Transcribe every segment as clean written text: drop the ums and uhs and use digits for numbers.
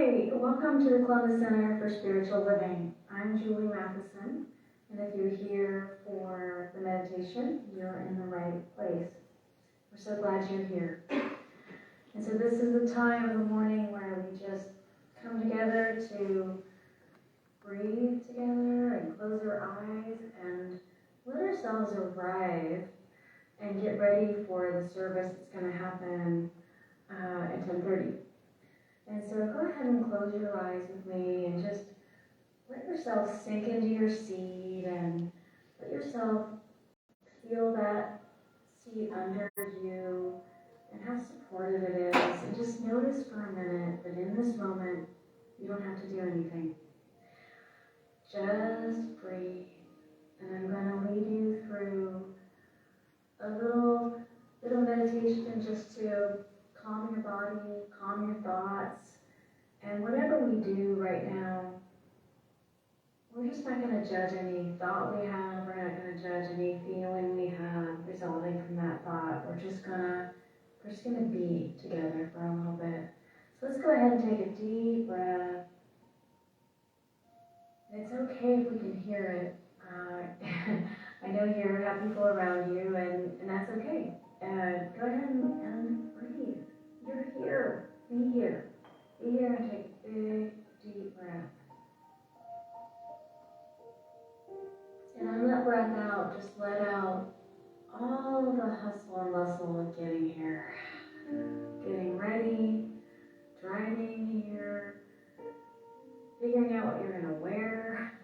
Hi, welcome to the Columbus Center for Spiritual Living. I'm Julie Matheson, and if you're here for the meditation, you're in the right place. We're so glad you're here. And so this is the time of the morning where we just come together to breathe together and close our eyes and let ourselves arrive and get ready for the service that's going to happen at 10:30. And so go ahead and close your eyes with me and just let yourself sink into your seat and let yourself feel that seat under you and how supportive it is. And just notice for a minute that in this moment, you don't have to do anything. Just breathe. And I'm going to lead you through a little meditation just to calm your body, calm your thoughts, and whatever we do right now, we're just not going to judge any thought we have, we're not going to judge any feeling we have resulting from that thought. We're just gonna be together for a little bit. So let's go ahead and take a deep breath. It's okay if we can hear it. I know you have people around you, and that's okay. Go ahead and breathe. You're here. Be here. Be here and take a big, deep breath. And on that breath out, just let out all the hustle and bustle of getting here. Getting ready, driving here, figuring out what you're going to wear,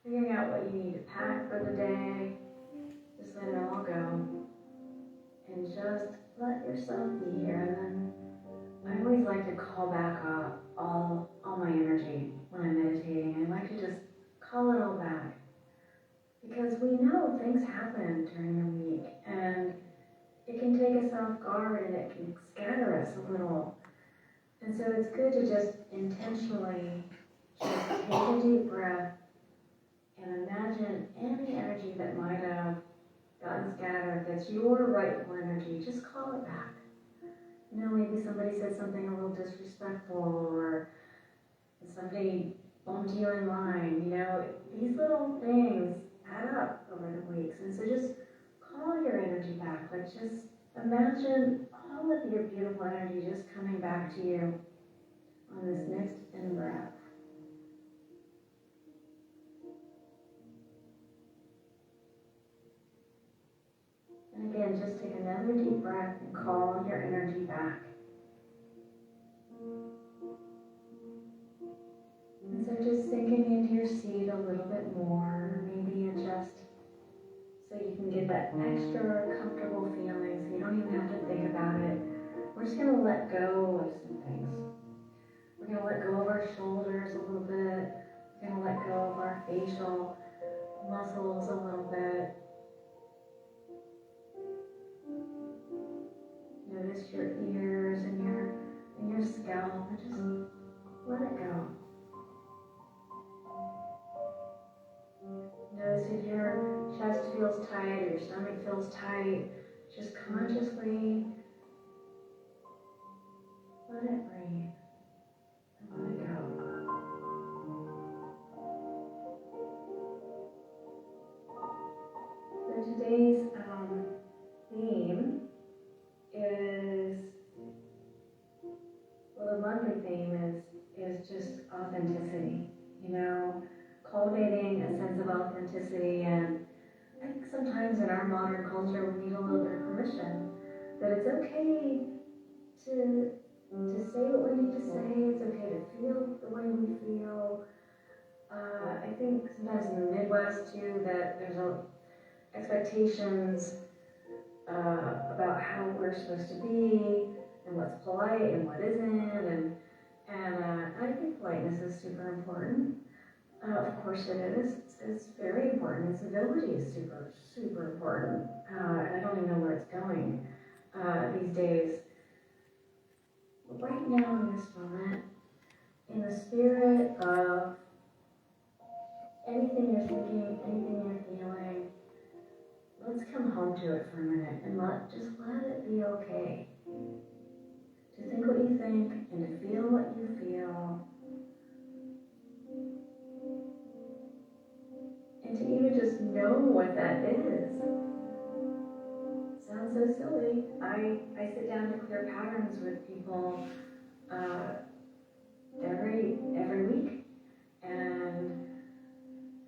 figuring out what you need to pack for the day. Just let it all go. And just let yourself be here. And then I always like to call back up all my energy when I'm meditating. I like to just call it all back. Because we know things happen during the week. And it can take us off guard and it can scatter us a little. And so it's good to just intentionally just take a deep breath and imagine any energy that might have gotten scattered, that's your rightful energy, just call it back. You know, maybe somebody said something a little disrespectful, or somebody bumped you in line. You know, these little things add up over the weeks. And so just call your energy back. Like, just imagine all of your beautiful energy just coming back to you on this next in-breath. And again, just take another deep breath and call your energy back. And so just sinking into your seat a little bit more, maybe adjust so you can get that extra comfortable feeling so you don't even have to think about it. We're just going to let go of some things. We're going to let go of our shoulders a little bit. We're going to let go of our facial muscles a little bit. Notice your ears and your scalp, and just let it go. Notice if your chest feels tight or your stomach feels tight, just consciously let it breathe and let it go. So today's theme is, well, the monthly theme is just authenticity. You know, cultivating a sense of authenticity. And I think sometimes in our modern culture we need a little bit of permission that it's okay to say what we need to say. It's okay to feel the way we feel. I think sometimes in the Midwest too that there's expectations about how we're supposed to be and what's polite and what isn't, and I think politeness is super important. Of course it is. It's very important. And civility is super, super important. And I don't even know where it's going these days. But right now in this moment, in the spirit of anything you're thinking, anything you're feeling, let's come home to it for a minute and just let it be okay. Just think what you think and to feel what you feel. And to even just know what that is. Sounds so silly. I sit down to clear patterns with people every week. And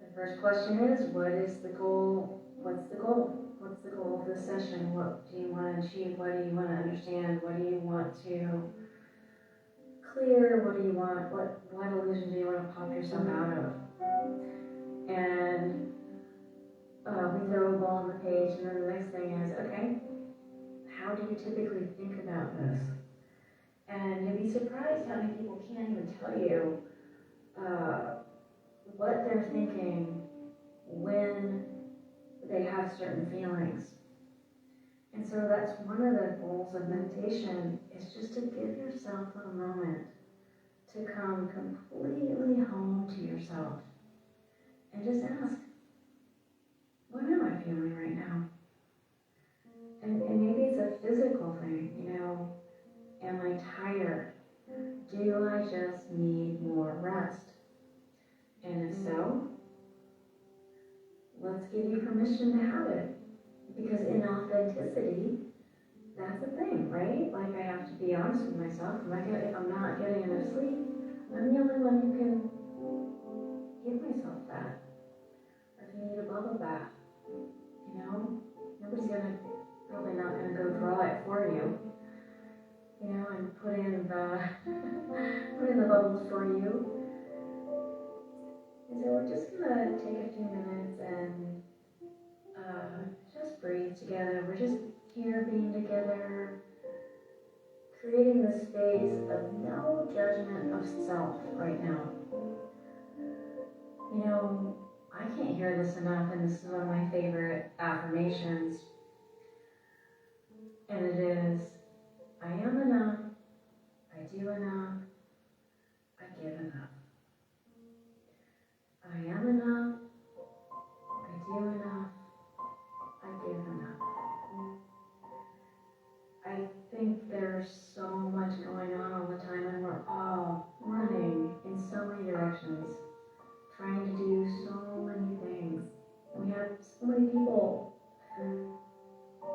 the first question is, what is the goal? What's the goal? What's the goal of this session? What do you want to achieve? What do you want to understand? What do you want to clear? What do you want? What illusion do you want to pop yourself out of? And we throw a ball on the page, and then the next thing is, okay, how do you typically think about this? And you'll be surprised how many people can't even tell you what they're thinking when they have certain feelings. And so that's one of the goals of meditation, is just to give yourself a moment to come completely home to yourself and just ask, what am I feeling right now? And maybe it's a physical thing, am I tired? Do I just need more rest? And if so, let's give you permission to have it. Because in authenticity, that's a thing, right? Like, I have to be honest with myself. If I'm not getting enough sleep, I'm the only one who can give myself that. Or if you need a bubble bath, nobody's probably not gonna go draw it for you, and put in the bubbles for you. And so we're just gonna take a few minutes and just breathe together. We're just here being together, creating this space of no judgment of self right now. I can't hear this enough, and this is one of my favorite affirmations. And it is, I am enough, I do enough, I give enough. I am enough, I do enough, I give enough. I think there's so much going on all the time, and we're all running in so many directions, trying to do so many things. We have so many people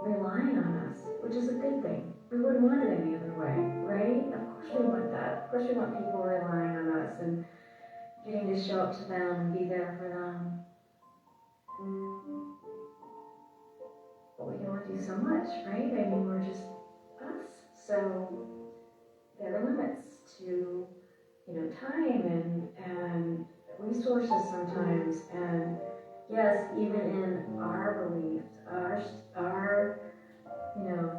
relying on us, which is a good thing. We wouldn't want it any other way, right? Of course we want that. Of course we want people relying on us and getting to show up to them and be there for them. But we can only do so much, right? We're just us. So there are limits to, time and resources sometimes. And yes, even in our beliefs, our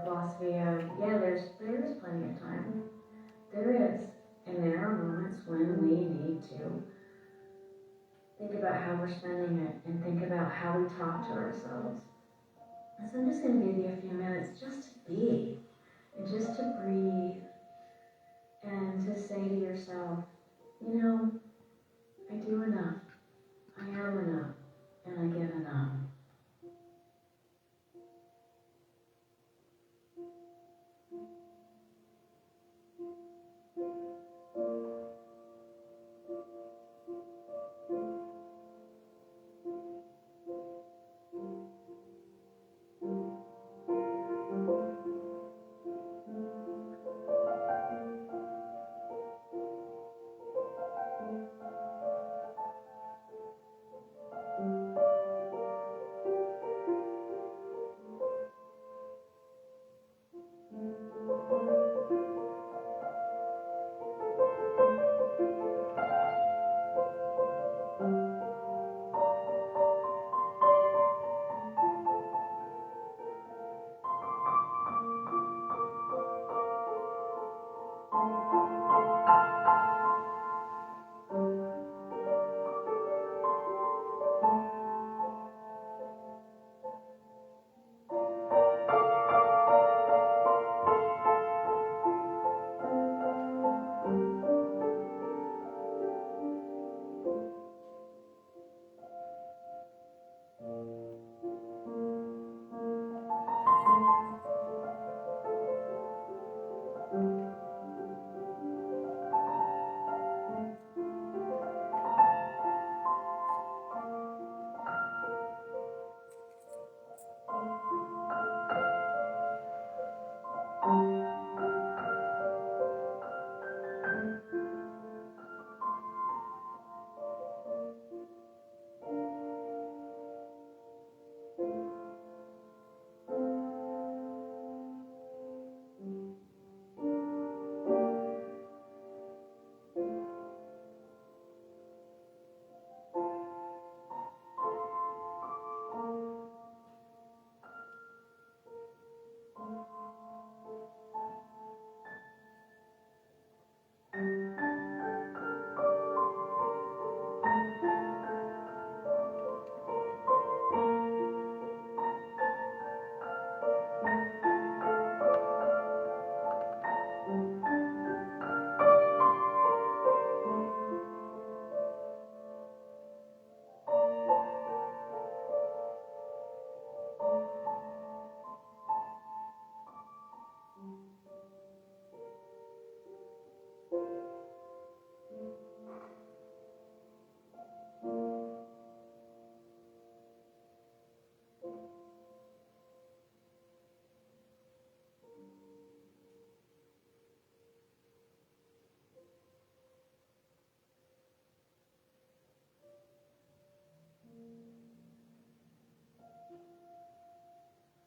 philosophy of, there is plenty of time. There is. And there are moments when we need to think about how we're spending it and think about how we talk to ourselves. And so I'm just going to give you a few minutes just to be and just to breathe and to say to yourself, I do enough, I am enough, and I give enough.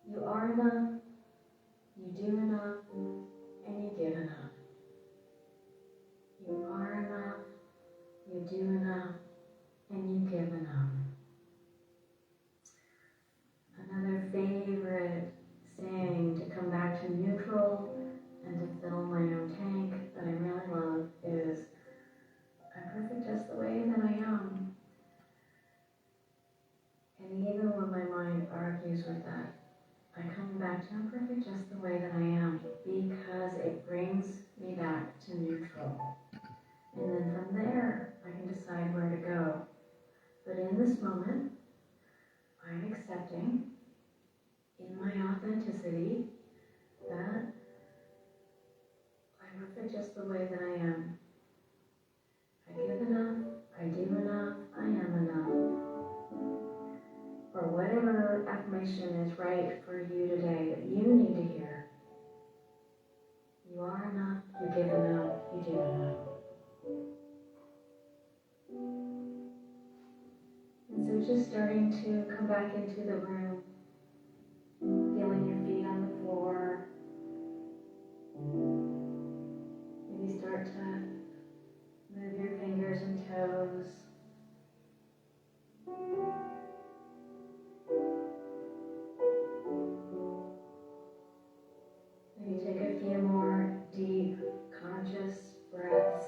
You are enough, you do enough, and you give enough. You are enough, you do enough, and you give enough. Another favorite saying to come back to neutral and to fill my own tank that I really love is, I'm perfect just the way that I am. And even when my mind argues with that, I come back to I'm perfect just the way that I am, because it brings me back to neutral. And then from there, I can decide where to go. But in this moment, I'm accepting in my authenticity that I'm perfect just the way that I am. I give enough, I do enough, I am enough. Or whatever affirmation is right for you today that you need to hear. You are enough, you give enough, you do enough. And so just starting to come back into the room, feeling your feet on the floor. Maybe start to move your fingers and toes. Maybe take a few more deep, conscious breaths.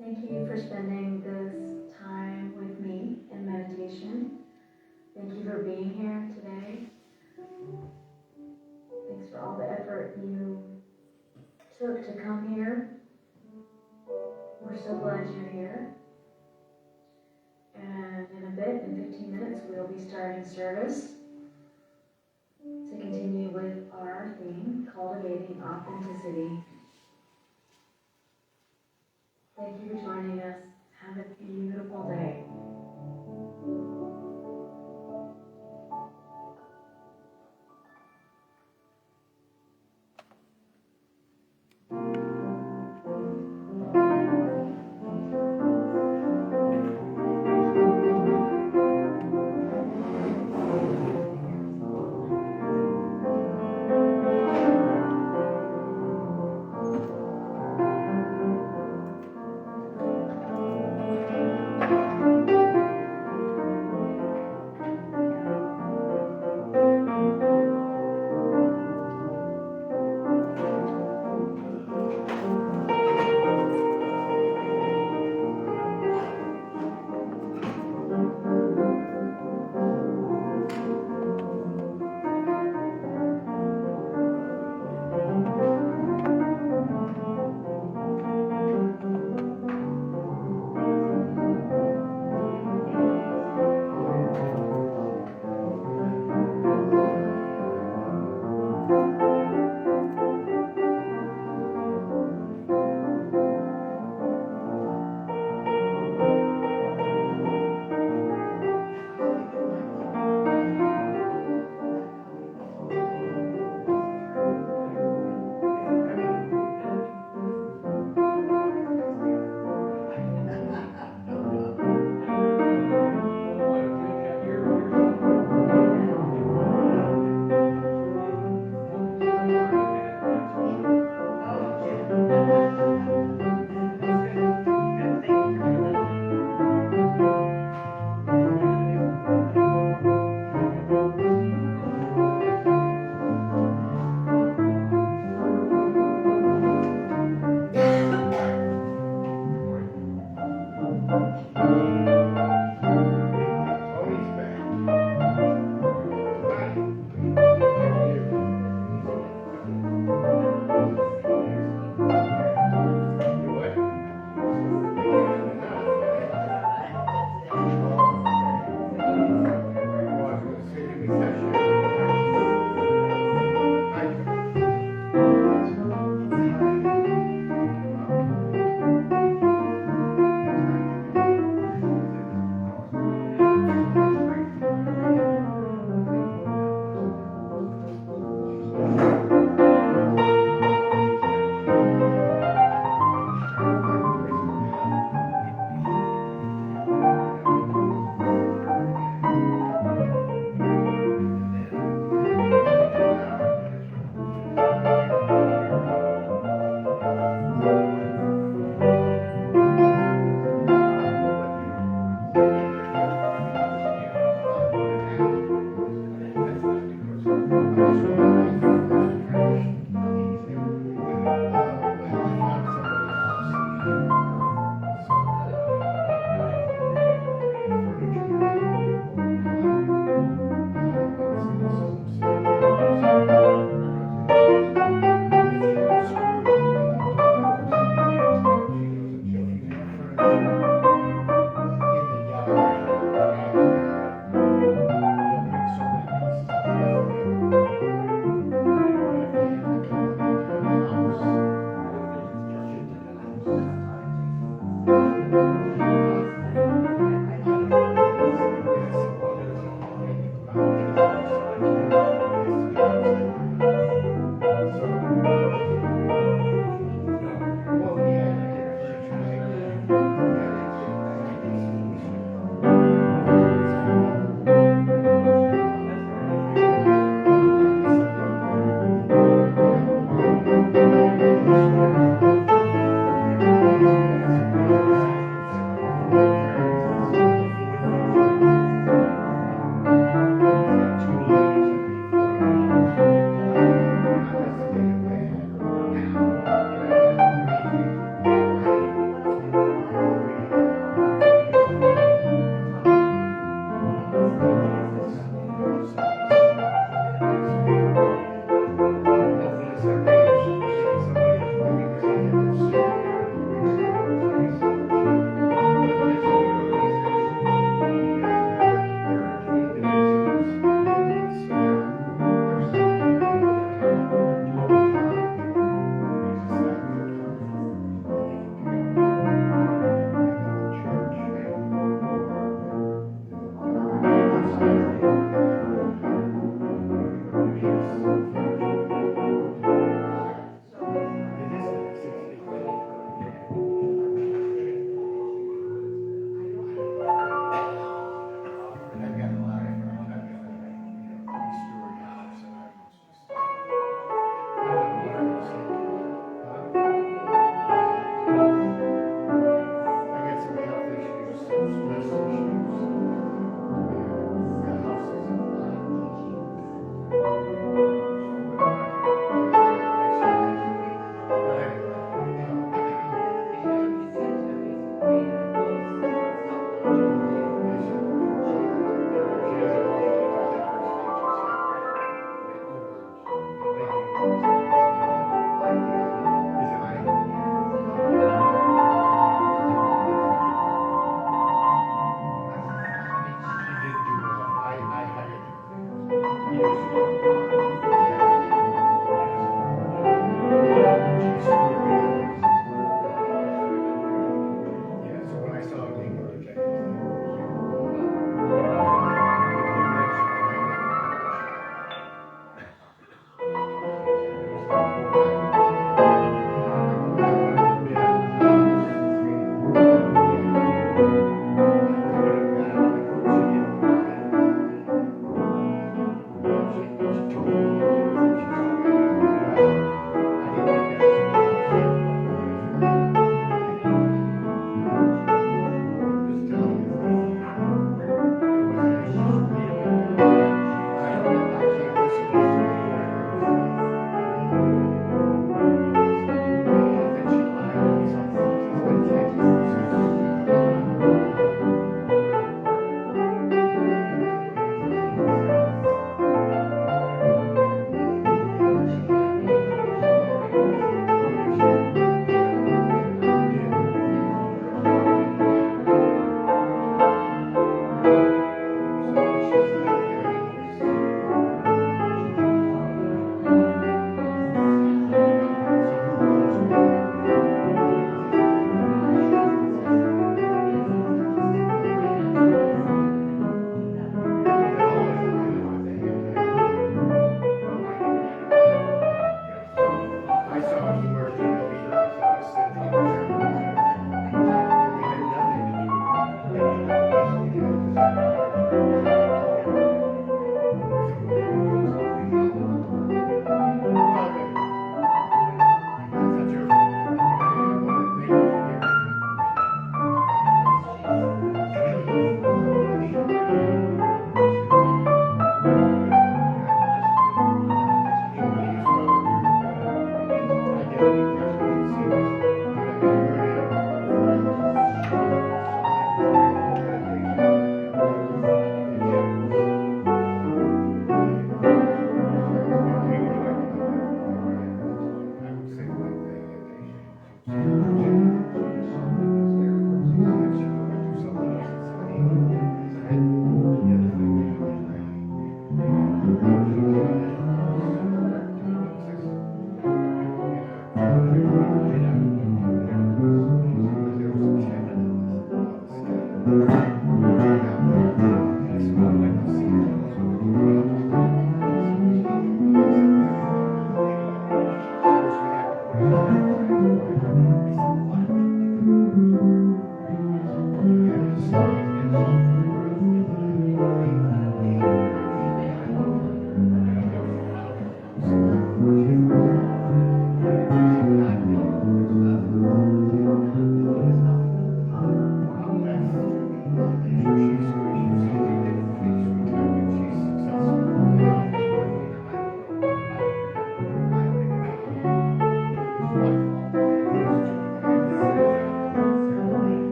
Thank you for spending this time with me in meditation. Thank you for being here today. Thanks for all the effort you took to come here. We're so glad you're here. And in a bit, in 15 minutes, we'll be starting service to continue with our theme, Cultivating Authenticity. Thank you for joining us. Have a beautiful day.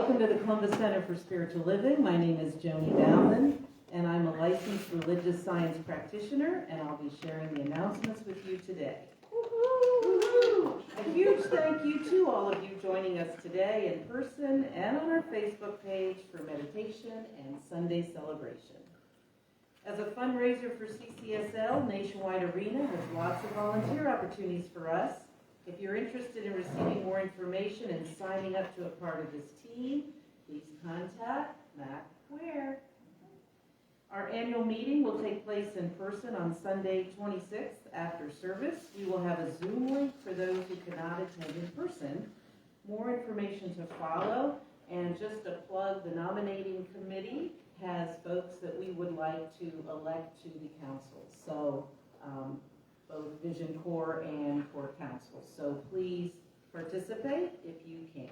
Welcome to the Columbus Center for Spiritual Living. My name is Joni Bauman, and I'm a licensed religious science practitioner, and I'll be sharing the announcements with you today. Woo-hoo! A huge thank you to all of you joining us today in person and on our Facebook page for meditation and Sunday celebration. As a fundraiser for CCSL, Nationwide Arena has lots of volunteer opportunities for us. If you're interested in receiving more information and signing up to a part of this team, please contact Matt Ware. Our annual meeting will take place in person on Sunday, 26th after service. We will have a Zoom link for those who cannot attend in person. More information to follow, and just to plug, the nominating committee has folks that we would like to elect to the council. So both Vision Corps and Corps Council. So please participate if you can.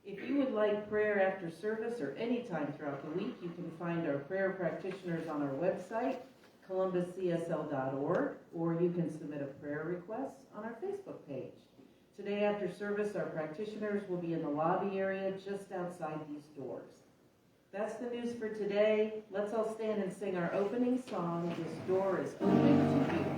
If you would like prayer after service or any time throughout the week, you can find our prayer practitioners on our website, columbuscsl.org, or you can submit a prayer request on our Facebook page. Today after service, our practitioners will be in the lobby area just outside these doors. That's the news for today. Let's all stand and sing our opening song, This Door is Open to You.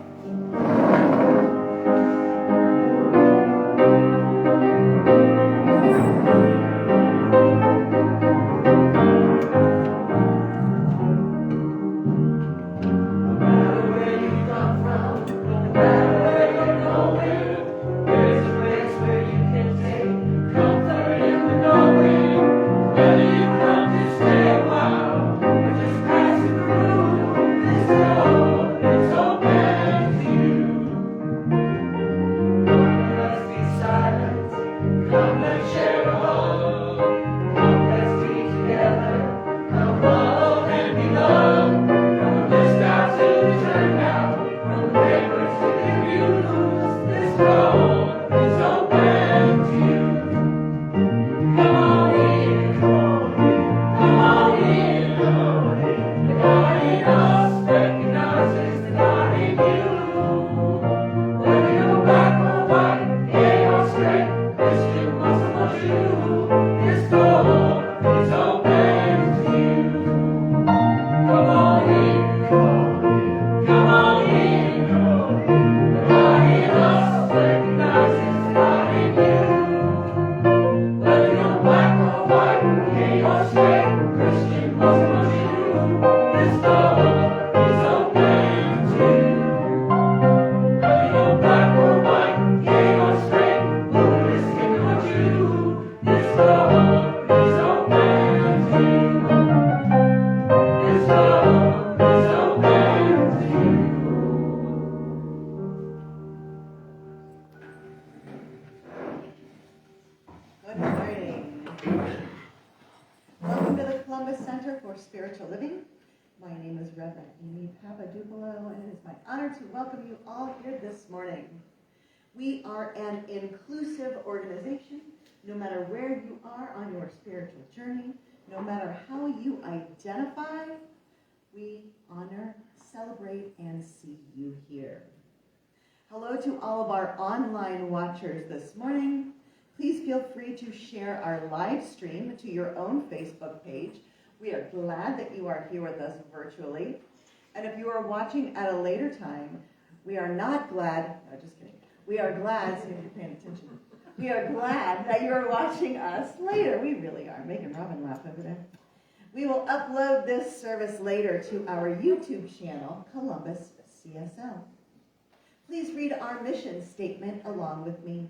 We are an inclusive organization. No matter where you are on your spiritual journey, no matter how you identify, we honor, celebrate, and see you here. Hello to all of our online watchers this morning. Please feel free to share our live stream to your own Facebook page. We are glad that you are here with us virtually. And if you are watching at a later time, we are not glad, no, just kidding. We are glad, so if you're paying attention, we are glad that you are watching us later. We really are, making Robin laugh over there. We will upload this service later to our YouTube channel, Columbus CSL. Please read our mission statement along with me.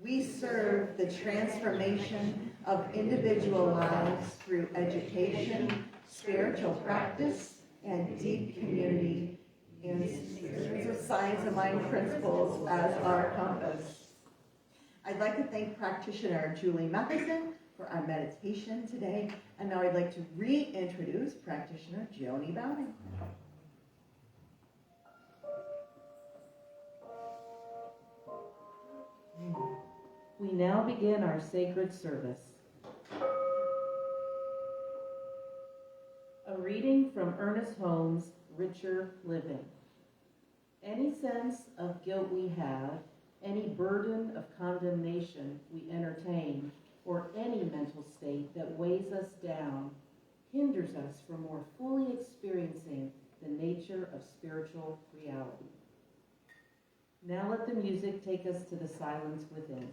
We serve the transformation of individual lives through education, spiritual practice, and deep community in science of mind principles as our compass. I'd like to thank practitioner Julie Matheson for our meditation today, and now I'd like to reintroduce practitioner Joni Bauman. We now begin our sacred service. A reading from Ernest Holmes' Richer Living. Any sense of guilt we have, any burden of condemnation we entertain, or any mental state that weighs us down, hinders us from more fully experiencing the nature of spiritual reality. Now let the music take us to the silence within.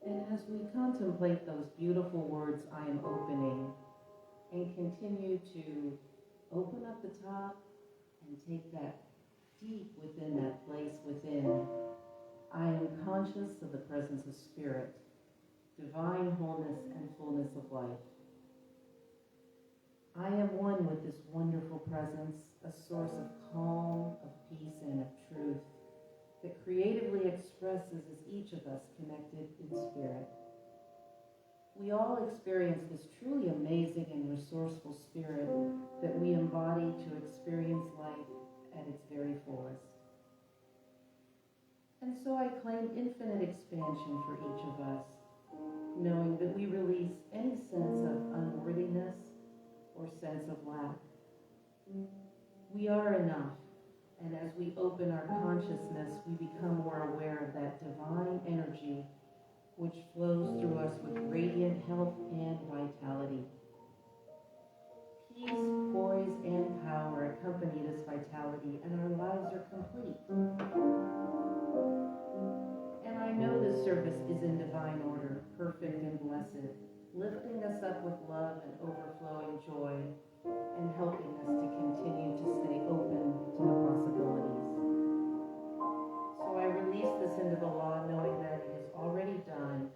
And as we contemplate those beautiful words, I am opening, and continue to open up the top and take that deep within that place within, I am conscious of the presence of spirit, divine wholeness and fullness of life. I am one with this wonderful presence, a source of calm, of peace, and of truth that creatively expresses as each of us connected in spirit. We all experience this truly amazing and resourceful spirit that we embody to experience life at its very fullest. And so I claim infinite expansion for each of us, knowing that we release any sense of unworthiness or sense of lack. We are enough, and as we open our consciousness, we become more aware of that divine energy which flows through us with radiant health and vitality. Peace, poise, and power accompany this vitality, and our lives are complete. And I know this service is in divine order, perfect and blessed, lifting us up with love and overflowing joy, and helping us to continue to stay open to the possibilities. So I release this into the law, knowing that it is already done.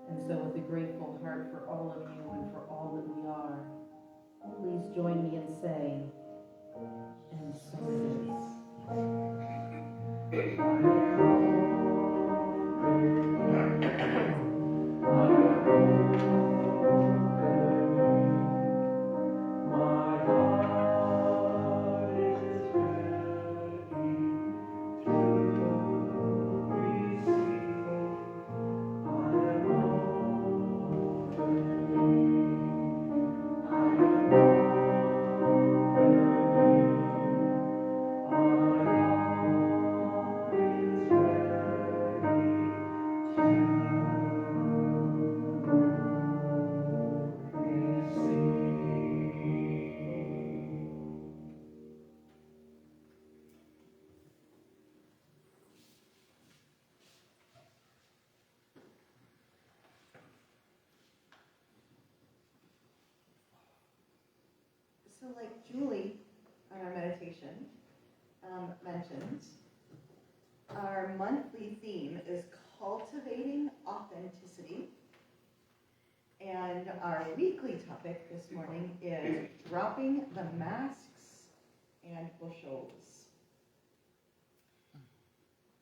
And so with a grateful heart for all of you and for all that we are, please join me in saying, and so So like Julie on our meditation mentioned, our monthly theme is cultivating authenticity. And our weekly topic this morning is dropping the masks and bushels.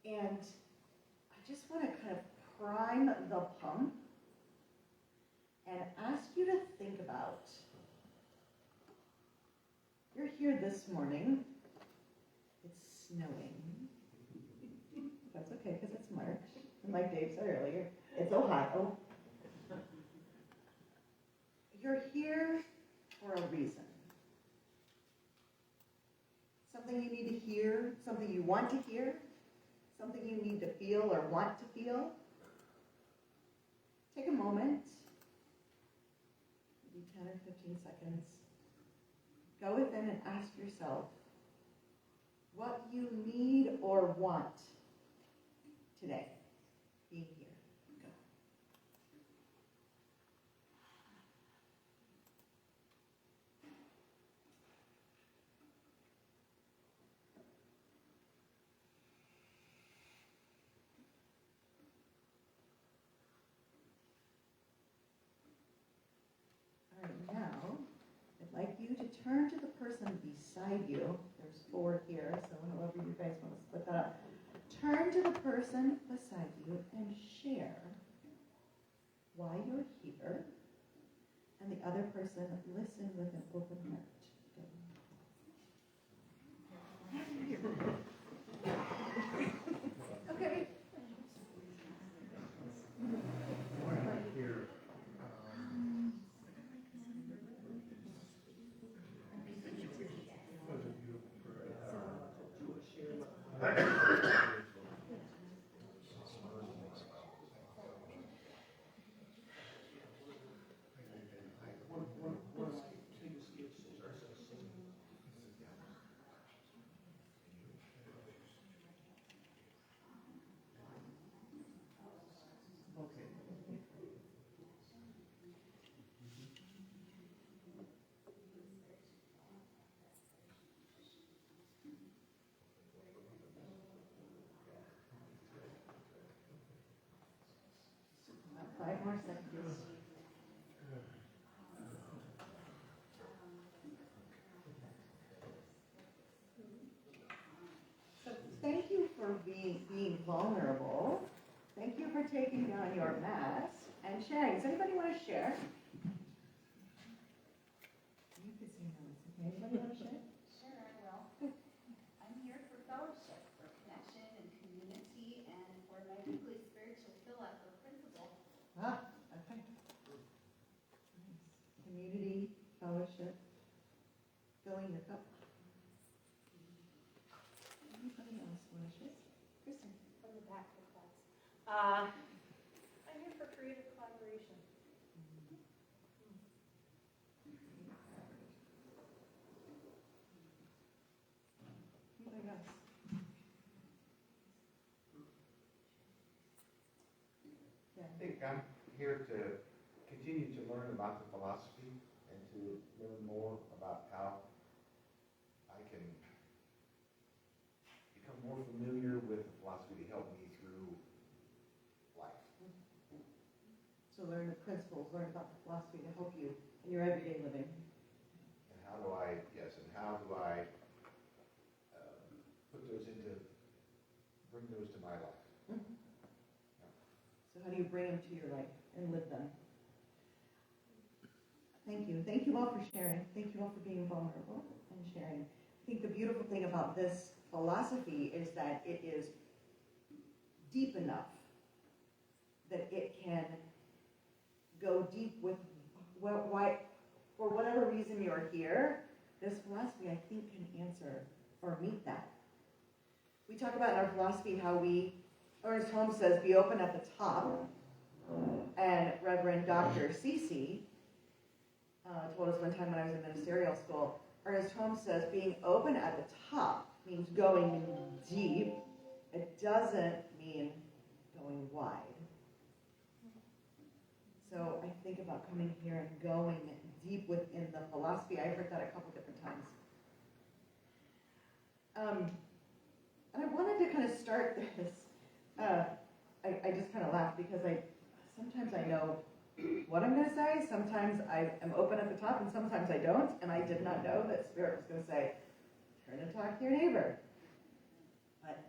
And I just want to kind of prime the pump and ask you to think about, you're here this morning, it's snowing. That's okay, because it's March. And like Dave said earlier, it's Ohio. You're here for a reason. Something you need to hear, something you want to hear, something you need to feel or want to feel. Take a moment, maybe 10 or 15 seconds. Go within and ask yourself what you need or want today, being here. Go. All right, now, I'd like you to turn to the person beside you. There's 4 here, so however you guys want to split that up. Turn to the person beside you and share why you're here, and the other person listen with an open heart. Okay. About 5 more seconds. So thank you for being vulnerable. Thank you for taking down your mask and sharing. Does anybody want to share? You could say no, it's okay. Anybody want to share? Sure, I will. I'm here for fellowship, for connection and community, and for my weekly spiritual fill-up for principal. Ah, okay. Nice. Community, fellowship, filling your cup. Anybody else want to share? Kristen. From the back of the class. I'm here for creative collaboration. Anybody else? Yeah. I think I'm here to continue to learn about the philosophy and to learn more about how I can become more familiar with the philosophy to help me through life. So learn the principles, learn about the philosophy to help you in your everyday living. And how do I, bring those to my life? So how do you bring them to your life and live them? Thank you. Thank you all for sharing. Thank you all for being vulnerable and sharing. I think the beautiful thing about this philosophy is that it is deep enough that it can go deep with why, for whatever reason you're here, this philosophy I think can answer or meet that. We talk about in our philosophy how Ernest Holmes says, be open at the top, and Reverend Dr. Cece told us one time when I was in ministerial school, Ernest Holmes says being open at the top means going deep. It doesn't mean going wide. So I think about coming here and going deep within the philosophy. I heard that a couple different times. And I wanted to kind of start this. I just kind of laugh because sometimes I know what I'm going to say. Sometimes I am open at the top, and sometimes I don't. And I did not know that Spirit was going to say, "Turn and talk to your neighbor." But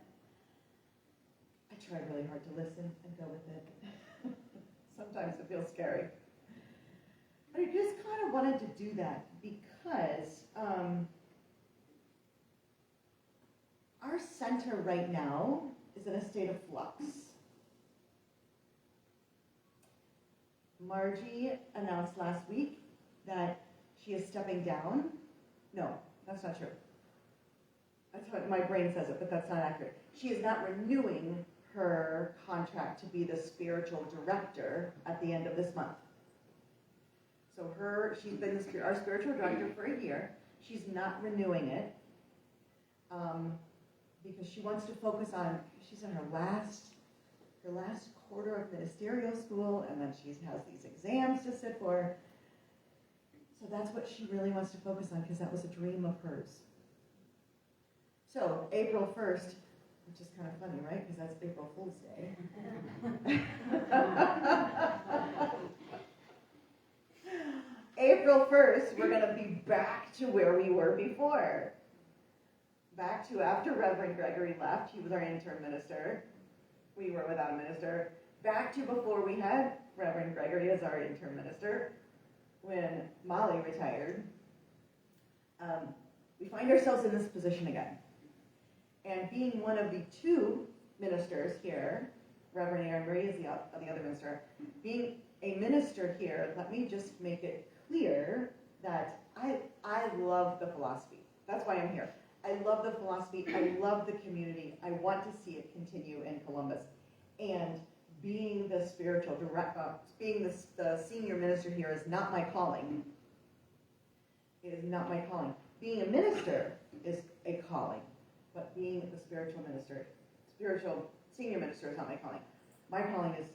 I try really hard to listen and go with it. Sometimes it feels scary. But I just kind of wanted to do that because our center right now is in a state of flux. Margie announced last week that she is stepping down. No, that's not true. That's what my brain says it, but that's not accurate. She is not renewing her contract to be the spiritual director at the end of this month. So she's been our spiritual director for a year. She's not renewing it because she wants to focus on, she's in her last quarter of ministerial school, and then she has these exams to sit for. So that's what she really wants to focus on, because that was a dream of hers. So April 1st, which is kind of funny, right? Because that's April Fool's Day. April 1st, we're going to be back to where we were before. Back to after Reverend Gregory left, he was our interim minister. We were without a minister. Back to before we had Reverend Gregory as our interim minister, when Molly retired. We find ourselves in this position again. And being one of the two ministers here, Reverend Aaron Murray is the other minister, being a minister here, let me just make it clear that I love the philosophy. That's why I'm here. I love the philosophy. I love the community. I want to see it continue in Columbus. And being the spiritual being the senior minister here is not my calling. It is not my calling. Being a minister is a calling, but being the spiritual senior minister is not my calling. My calling is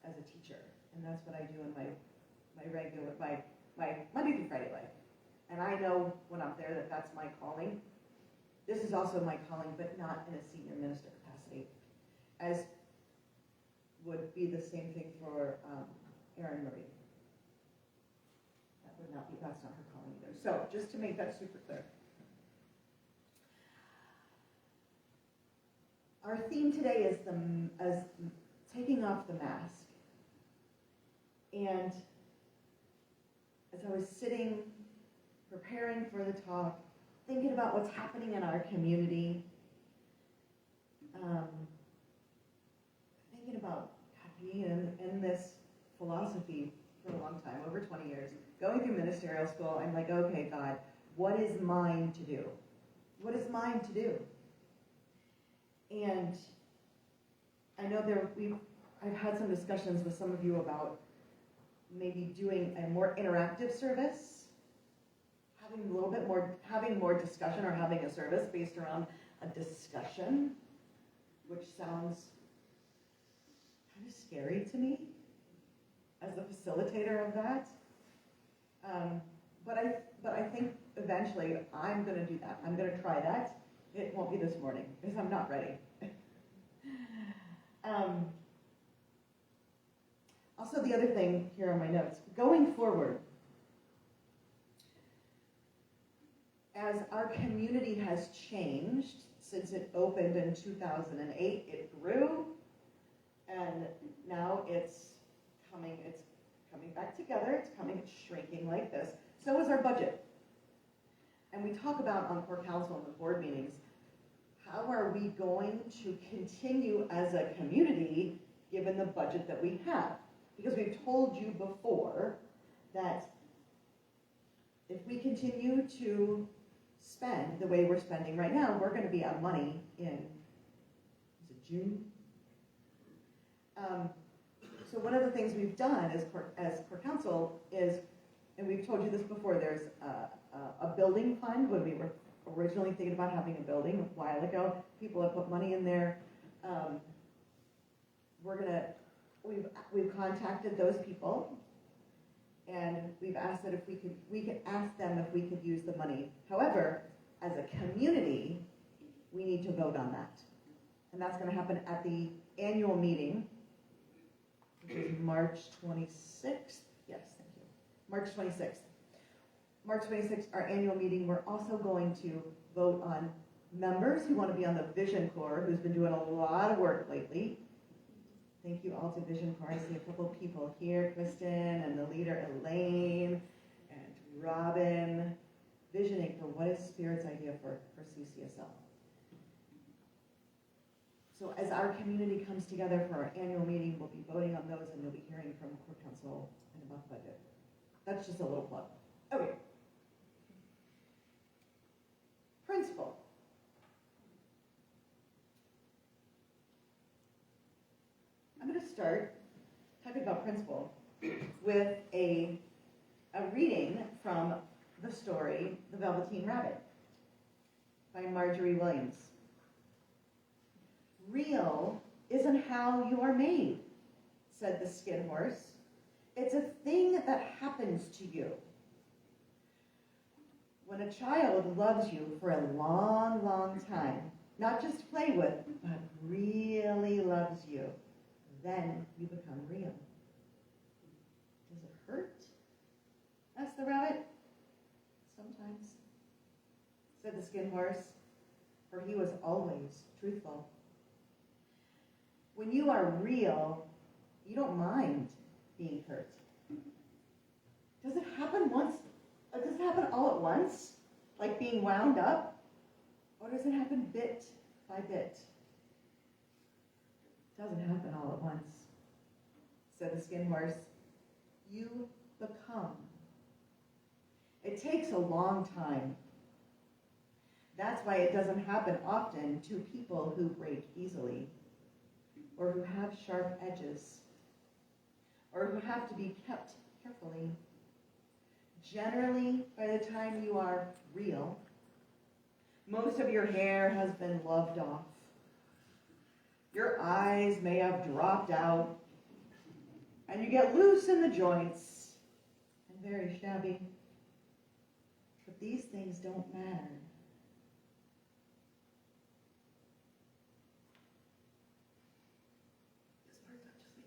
as a teacher, and that's what I do in my Monday through Friday life. And I know when I'm there that that's my calling. This is also my calling, but not in a senior minister capacity, as would be the same thing for Aaron Murray. That's not her calling either. So just to make that super clear. Our theme today is taking off the mask. And as I was sitting, preparing for the talk, thinking about what's happening in our community, thinking about being in this philosophy for a long time, over 20 years, going through ministerial school, I'm like, okay, God, what is mine to do? What is mine to do? And I know I've had some discussions with some of you about maybe doing a more interactive service, having more discussion, or having a service based around a discussion, which sounds kind of scary to me as the facilitator of that. But I think eventually I'm going to do that. I'm going to try that. It won't be this morning because I'm not ready. Also, the other thing here on my notes, going forward, as our community has changed since it opened in 2008, it grew, and now it's coming back together. It's shrinking like this. So is our budget. And we talk about on core council and the board meetings, how are we going to continue as a community given the budget that we have? Because we've told you before that if we continue to spend the way we're spending right now, we're going to be out of money in, June? So one of the things we've done as core council is, and we've told you this before, there's a building fund. When we were originally thinking about having a building a while ago, people have put money in there. We've contacted those people, And we've asked that if we could ask them if we could use the money. However, as a community, we need to vote on that. And that's going to happen at the annual meeting, which is March 26th. Yes, thank you. March 26th. March 26th, our annual meeting, we're also going to vote on members who want to be on the Vision Corps, who's been doing a lot of work lately. Thank you all to Vision Corps. I see a couple of people here, Kristen and the leader Elaine and Robin, visioning for what is Spirit's idea for CCSL. So as our community comes together for our annual meeting, we'll be voting on those and you'll be hearing from Core Council and about the budget. That's just a little plug. Okay. Principal. I'm going to start talking about principal with a reading from the story, The Velveteen Rabbit, by Marjorie Williams. Real isn't how you are made, said the skin horse. It's a thing that happens to you. When a child loves you for a long, long time, not just to play with, but really loves you, then you become real. Does it hurt? Asked the rabbit. Sometimes, said the skin horse, for he was always truthful. When you are real, you don't mind being hurt. Does it happen once? Does it happen all at once? Like being wound up? Or does it happen bit by bit? It doesn't happen all at once, said the skin horse. You become. It takes a long time. That's why it doesn't happen often to people who break easily, or who have sharp edges, or who have to be kept carefully. Generally, by the time you are real, most of your hair has been loved off. Your eyes may have dropped out, and you get loose in the joints and very shabby. But these things don't matter. This part touches me.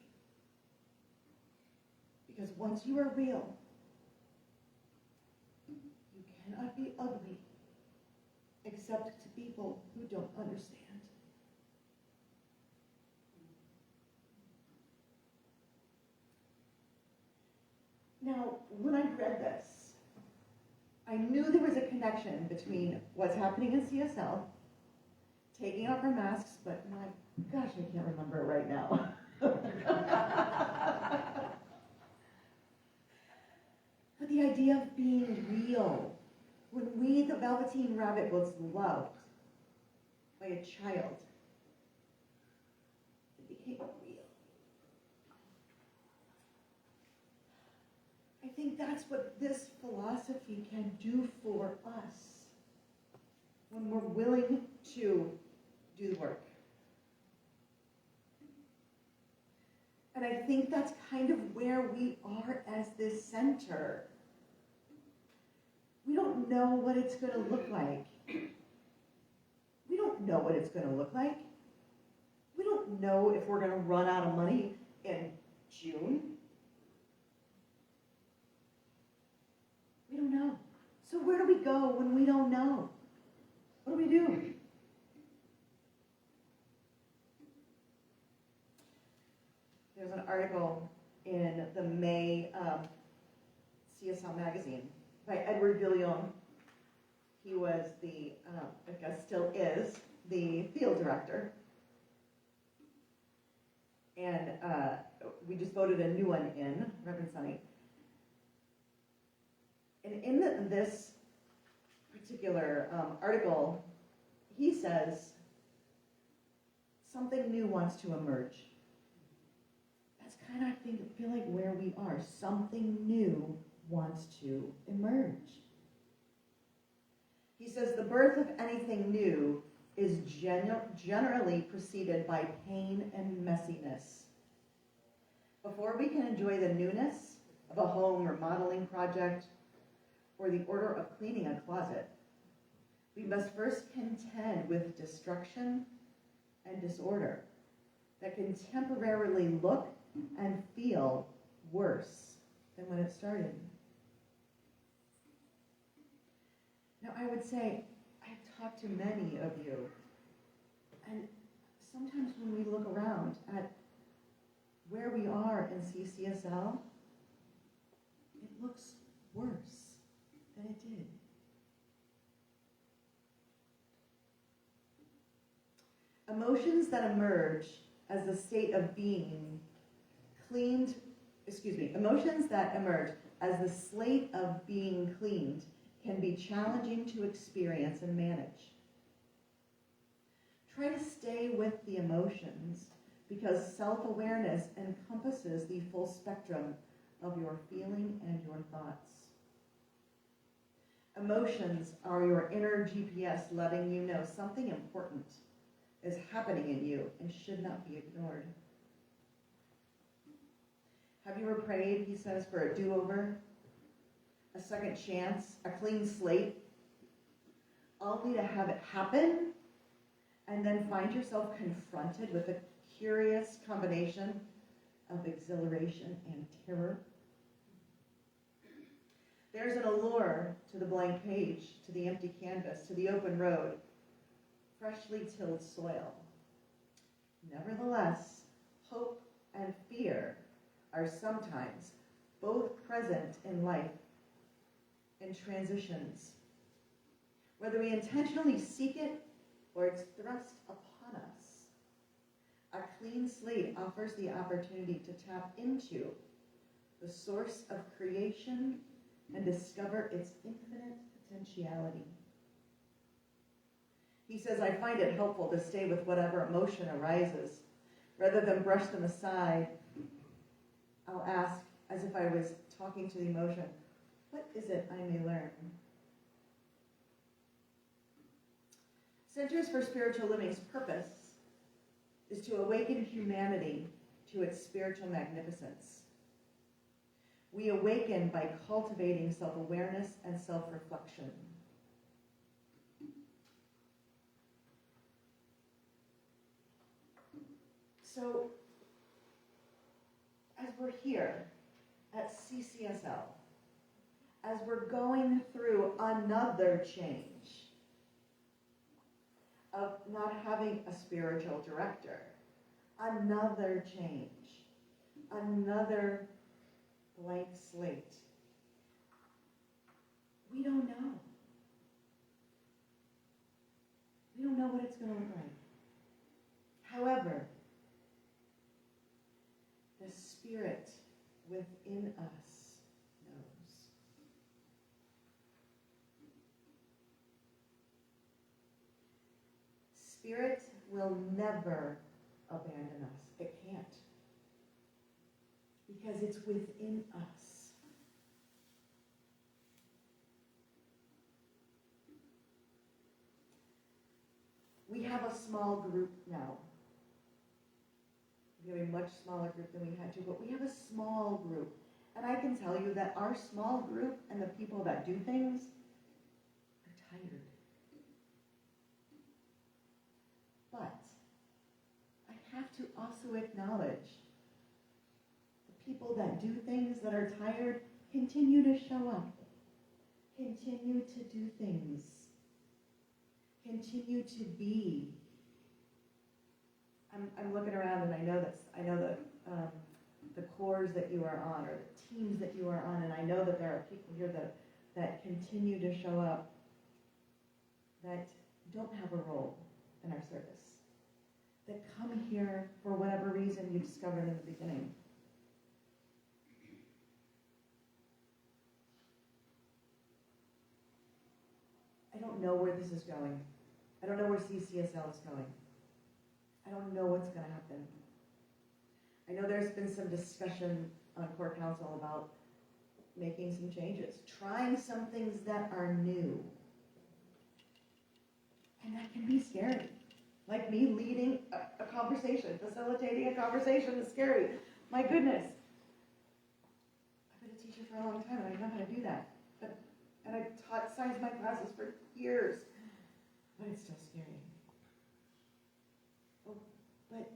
Because once you are real, you cannot be ugly except to people who don't understand. Now, when I read this, I knew there was a connection between what's happening in CSL, taking off our masks, but my gosh, I can't remember it right now. But the idea of being real. When we, the Velveteen Rabbit, was loved by a child, it became real. I think that's what this philosophy can do for us when we're willing to do the work. And I think that's kind of where we are as this center. We don't know what it's going to look like. We don't know what it's going to look like. We don't know if we're going to run out of money in June. We don't know. So where do we go when we don't know? What do we do? There's an article in the May CSL magazine by Edward Villion. He was the, I guess still is, the field director. And we just voted a new one in, Reverend Sunny. And in this particular article, he says, something new wants to emerge. That's kind of, I feel like where we are. Something new wants to emerge. He says the birth of anything new is generally preceded by pain and messiness. Before we can enjoy the newness of a home remodeling project, or the order of cleaning a closet, we must first contend with destruction and disorder that can temporarily look and feel worse than when it started. Now, I would say, I've talked to many of you, and sometimes when we look around at where we are in CCSL, it looks worse than it did. Emotions that emerge as the state of being emotions that emerge as the slate of being cleaned can be challenging to experience and manage. Try to stay with the emotions because self-awareness encompasses the full spectrum of your feeling and your thoughts. Emotions are your inner GPS letting you know something important is happening in you and should not be ignored. Have you ever prayed, he says, for a do-over, a second chance, a clean slate, only to have it happen and then find yourself confronted with a curious combination of exhilaration and terror? There's an allure to the blank page, to the empty canvas, to the open road, freshly tilled soil. Nevertheless, hope and fear are sometimes both present in life in transitions. Whether we intentionally seek it or it's thrust upon us, a clean slate offers the opportunity to tap into the source of creation and discover its infinite potentiality. He says, I find it helpful to stay with whatever emotion arises. Rather than brush them aside, I'll ask, as if I was talking to the emotion, what is it I may learn? Centers for Spiritual Living's purpose is to awaken humanity to its spiritual magnificence. We awaken by cultivating self-awareness and self-reflection. So, as we're here at CCSL, as we're going through another change of not having a spiritual director, another change, another blank slate, we don't know. We don't know what it's going to look like. However, the Spirit within us knows. Spirit will never abandon us. It can't. Because it's within us. We have a small group now. We have a much smaller group than we had to, but we have a small group. And I can tell you that our small group and the people that do things are tired. But I have to also acknowledge the people that do things that are tired continue to show up, continue to do things, continue to be. I'm looking around and I know the corps that you are on or the teams that you are on, and I know that there are people here that continue to show up that don't have a role in our service, that come here for whatever reason you discovered in the beginning. I don't know where this is going. I don't know where CCSL is going. I don't know what's going to happen. I know there's been some discussion on Core Council about making some changes, trying some things that are new. And that can be scary. Like me leading a conversation, facilitating a conversation is scary. My goodness. But it's for a long time, and I know how to do that. And I've taught science in my classes for years, but it's still scary. Oh, but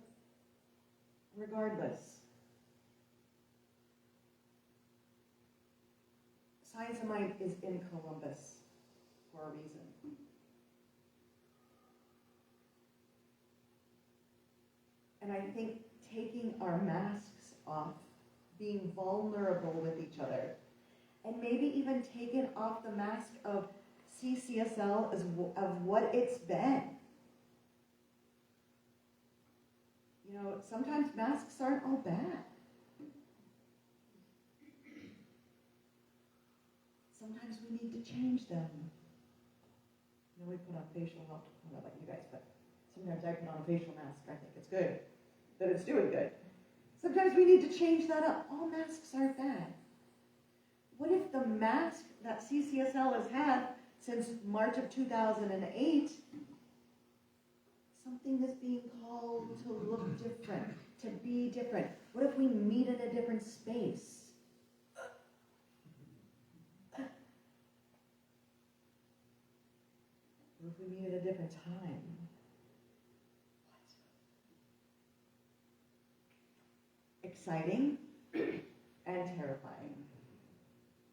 regardless, Science of Mind is in Columbus for a reason. And I think taking our masks off, being vulnerable with each other, and maybe even taking off the mask of CCSL of what it's been. You know, sometimes masks aren't all bad. Sometimes we need to change them. You know, we put on facial, well, I don't know about you guys, but sometimes I put on a facial mask. I think it's good, that it's doing good. Sometimes we need to change that up. All masks aren't bad. What if the mask that CCSL has had since March of 2008, something is being called to look different, to be different? What if we meet in a different space? What if we meet at a different time? What? Exciting and terrifying.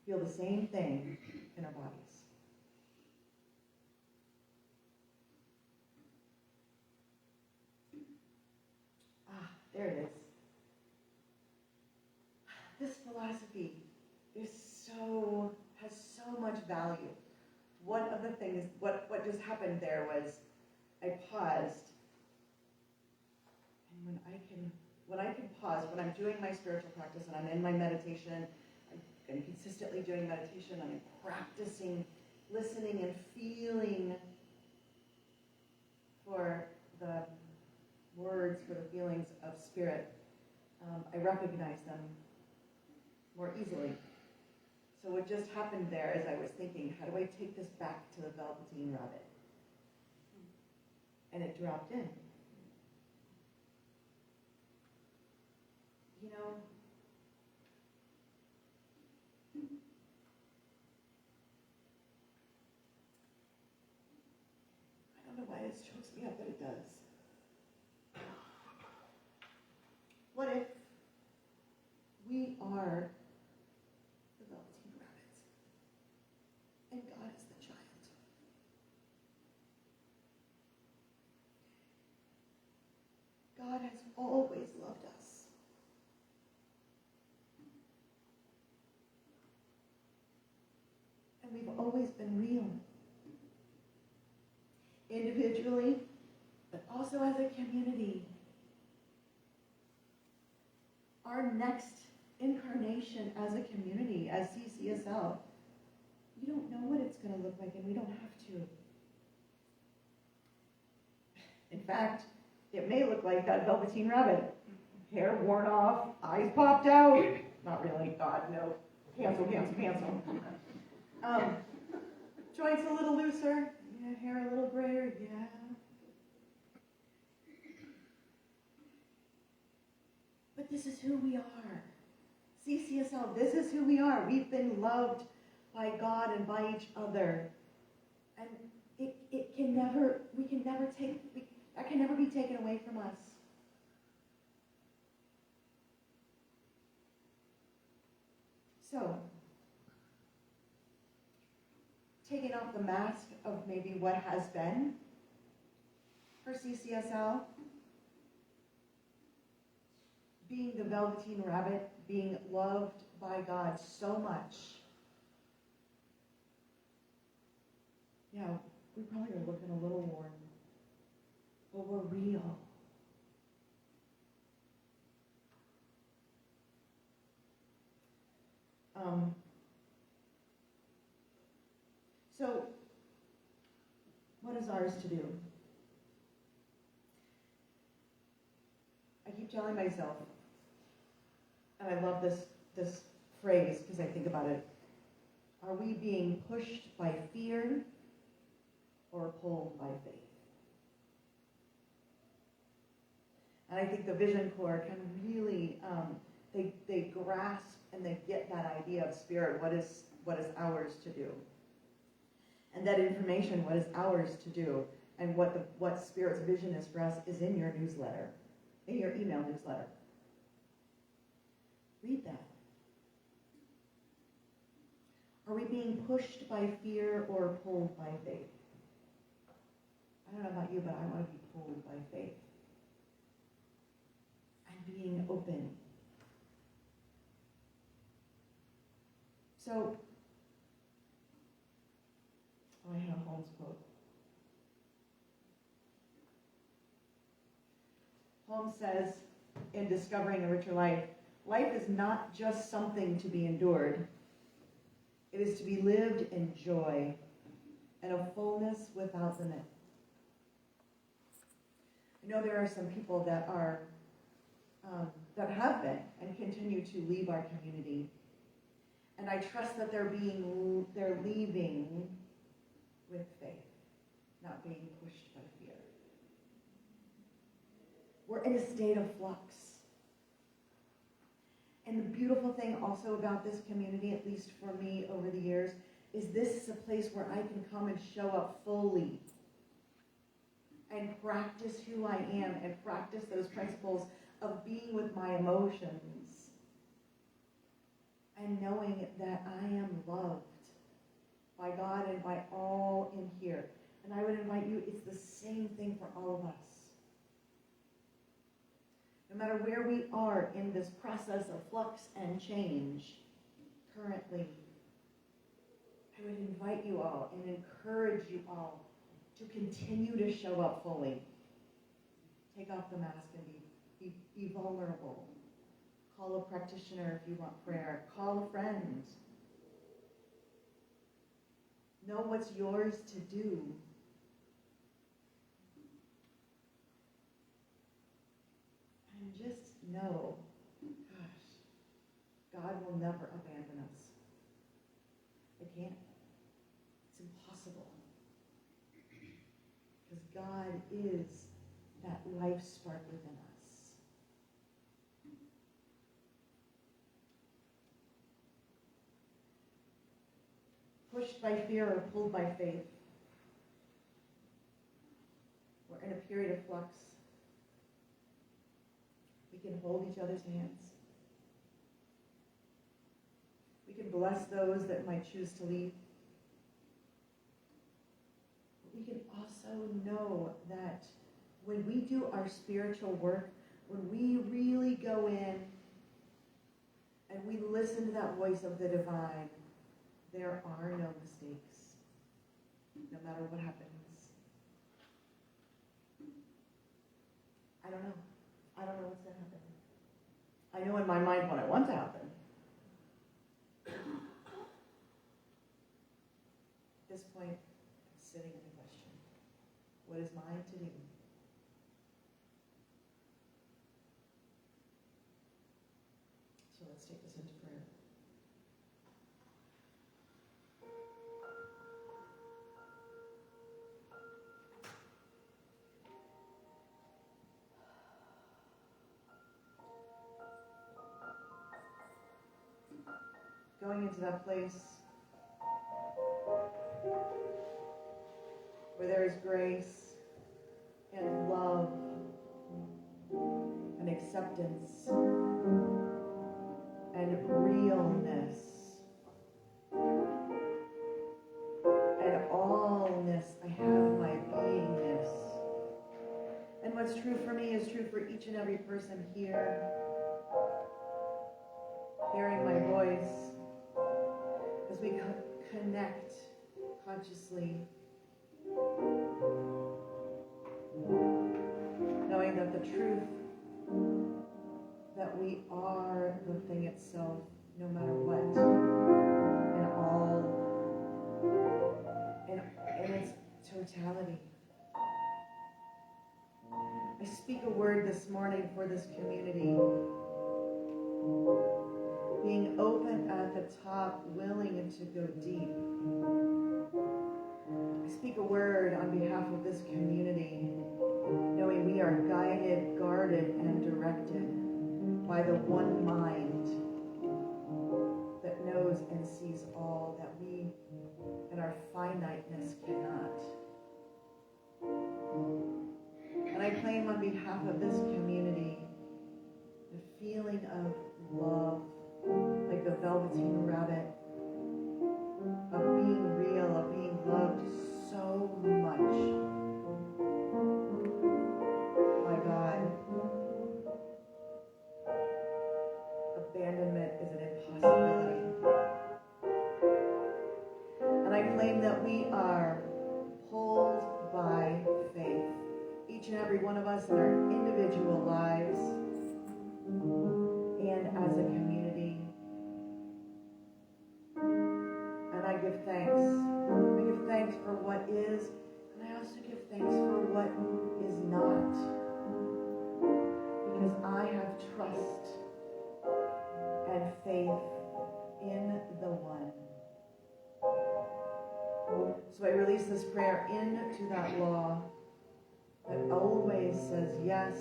Feel the same thing in our bodies. There it is. This philosophy has so much value. One of the things, what just happened there was I paused, and when I can pause, when I'm doing my spiritual practice and I'm in my meditation, I'm consistently doing meditation, I'm practicing listening and feeling for the words, for the feelings of spirit, I recognize them more easily. So what just happened there is I was thinking, how do I take this back to the Velveteen Rabbit? And it dropped in. You know, I don't know why this chokes me up, but it does. What if we are the Velveteen Rabbits and God is the child? God has always loved us. And we've always been real. Individually, but also as a community. Our next incarnation as a community, as CCSL, we don't know what it's going to look like, and we don't have to. In fact, it may look like that Velveteen Rabbit. Hair worn off, eyes popped out. Not really, God, no. Cancel. Joints a little looser, yeah, hair a little grayer, yeah. But this is who we are. CCSL, this is who we are. We've been loved by God and by each other. And that can never be taken away from us. So, taking off the mask of maybe what has been for CCSL, being the Velveteen Rabbit, being loved by God so much. Yeah, we probably are looking a little worn, but we're real. So, what is ours to do? I keep telling myself, and I love this phrase because I think about it, are we being pushed by fear or pulled by faith? And I think the Vision Corps can really they grasp and they get that idea of spirit, what is ours to do. And that information, what is ours to do, and what Spirit's vision is for us is in your newsletter, in your email newsletter. Read that. Are we being pushed by fear or pulled by faith? I don't know about you, but I want to be pulled by faith. And being open. So, I had a Holmes quote. Holmes says, in Discovering a Richer Life, life is not just something to be endured. It is to be lived in joy and a fullness without limit. I know there are some people that are, that have been and continue to leave our community. And I trust that they're leaving with faith, not being pushed by fear. We're in a state of flux. And the beautiful thing also about this community, at least for me over the years, is this is a place where I can come and show up fully and practice who I am and practice those principles of being with my emotions and knowing that I am loved by God and by all in here. And I would invite you, it's the same thing for all of us. No matter where we are in this process of flux and change currently, I would invite you all and encourage you all to continue to show up fully. Take off the mask and be vulnerable. Call a practitioner if you want prayer. Call a friend. Know what's yours to do. And just know, gosh, God will never abandon us. It can't. It's impossible. Because God is that life spark within us. Pushed by fear or pulled by faith. We're in a period of flux. We can hold each other's hands. We can bless those that might choose to leave. But we can also know that when we do our spiritual work, when we really go in and we listen to that voice of the divine, there are no mistakes, no matter what happens. I don't know. I don't know what's going to happen. I know in my mind what I want to happen. At this point, I'm sitting in the question. What is mine to do? So let's take this into prayer. Going into that place where there is grace and love and acceptance and realness and allness. I have my beingness. And what's true for me is true for each and every person here, hearing my voice. As we connect consciously, knowing that the truth that we are the thing itself, no matter what, in its totality. I speak a word this morning for this community. Being open at the top, willing to go deep. I speak a word on behalf of this community, knowing we are guided, guarded, and directed by the one mind that knows and sees all that we in our finiteness cannot. And I claim on behalf of this community the feeling of love, like the Velveteen Rabbit, of being real, of being loved so much by God. Abandonment is an impossibility. And I claim that we are pulled by faith, each and every one of us in our individual lives and as a community. And I give thanks. I give thanks for what is, and I also give thanks for what is not. Because I have trust and faith in the one. So I release this prayer into that law that always says yes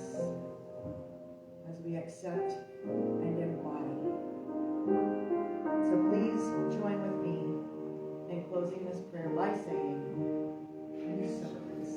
as we accept and embody. So please join with me in closing this prayer by saying, "And so it is."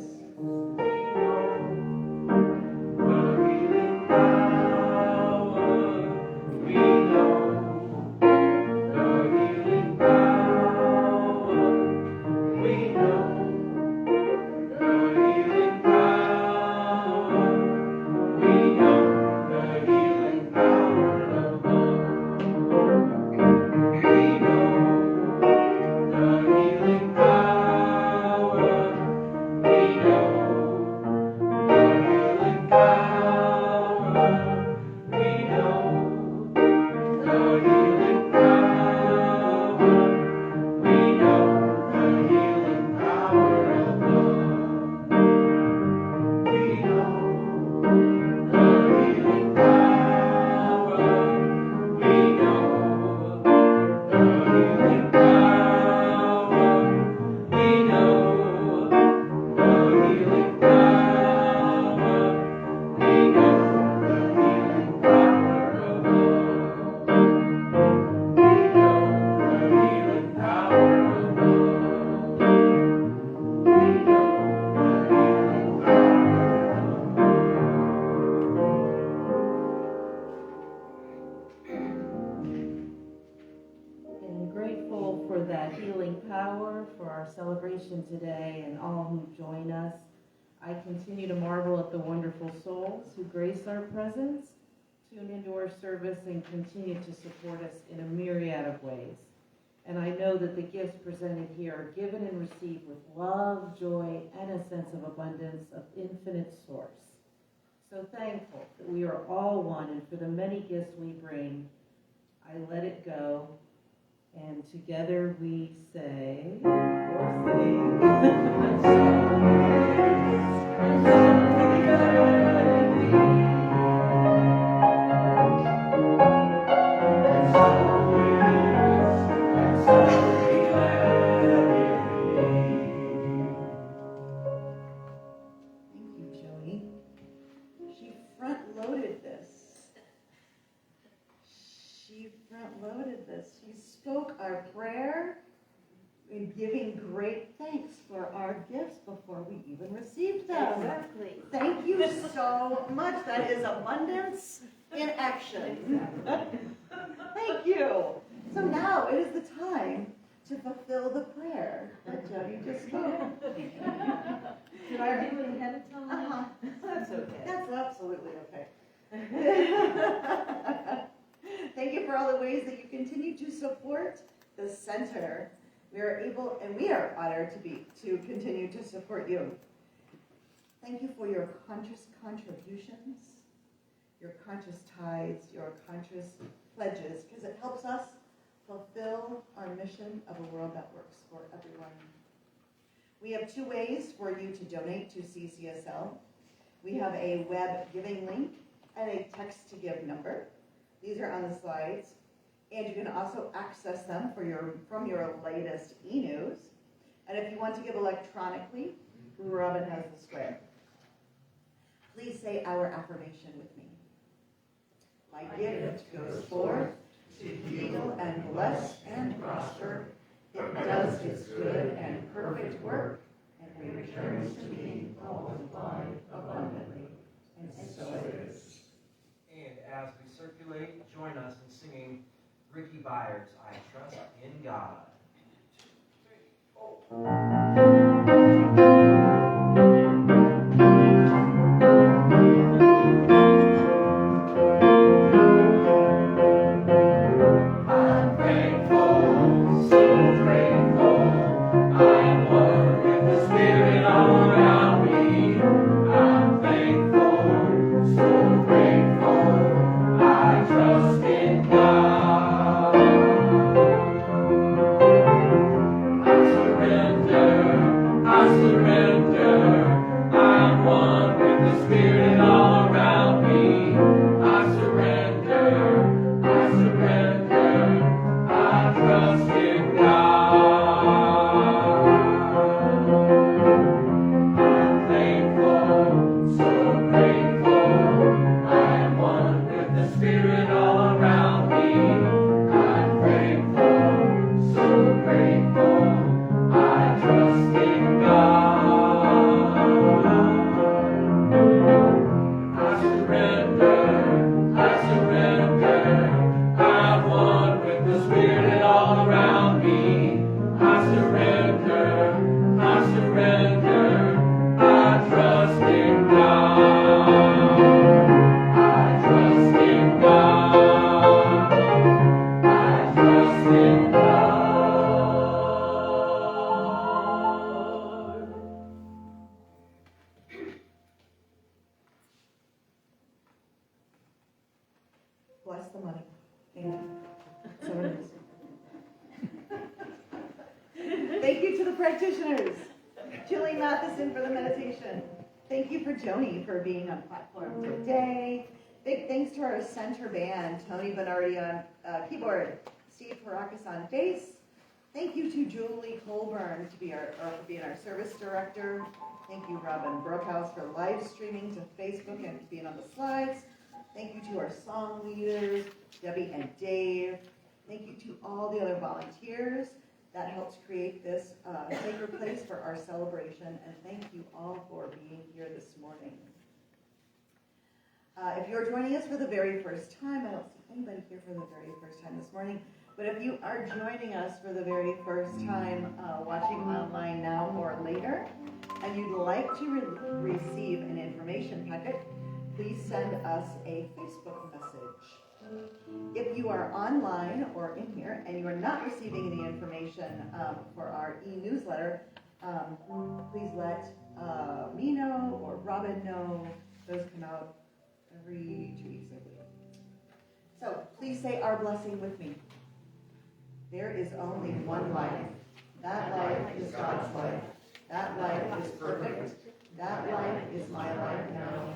Celebration today and all who join us. I continue to marvel at the wonderful souls who grace our presence, tune into our service, and continue to support us in a myriad of ways. And I know that the gifts presented here are given and received with love, joy, and a sense of abundance of infinite source. So thankful that we are all one, and for the many gifts we bring, I let it go. And together we say, or sing. Thank you, Joni. She front-loaded this. She spoke our prayer in giving great thanks for our gifts before we even received them. Exactly. Thank you so much. That is abundance in action. Thank you. So now it is the time to fulfill the prayer that Jody just spoke. Did I do it ahead of time? Uh-huh. That's okay. That's absolutely okay. Thank you for all the ways that you continue to support the center. We are honored to continue to support you. Thank you for your conscious contributions, your conscious tithes, your conscious pledges, because it helps us fulfill our mission of a world that works for everyone. We have two ways for you to donate to CCSL. We have a web giving link and a text to give number. These are on the slides. And you can also access them from your latest e-news. And if you want to give electronically, Robin has the square. Please say our affirmation with me. My gift goes forth to heal and bless and prosper. It does its good and perfect work and returns to me multiplied abundantly. And so it is. And as we circulate, join us in singing Ricky Byers' I Trust in God. Bless the money. Thank you. So it is. Thank you to the practitioners. Julie Matheson for the meditation. Thank you for Joni for being on platform today. Big thanks to our center band, Tony Bernardi on keyboard, Steve Parakis on bass. Thank you to Julie Colburn for being our service director. Thank you, Robin Brookhouse, for live streaming to Facebook and being on the slides. Thank you to our song leaders, Debbie and Dave. Thank you to all the other volunteers that helped create this sacred place for our celebration. And thank you all for being here this morning. If you're joining us for the very first time, I don't see anybody here for the very first time this morning, but if you are joining us for the very first time watching online now or later, and you'd like to receive an information packet, please send us a Facebook message. If you are online or in here and you are not receiving the information for our e-newsletter, please let me know or Robin know. Those come out every 2 weeks, I believe. So please say our blessing with me. There is only one life. That life is God's life. That life is perfect. That life is my life now.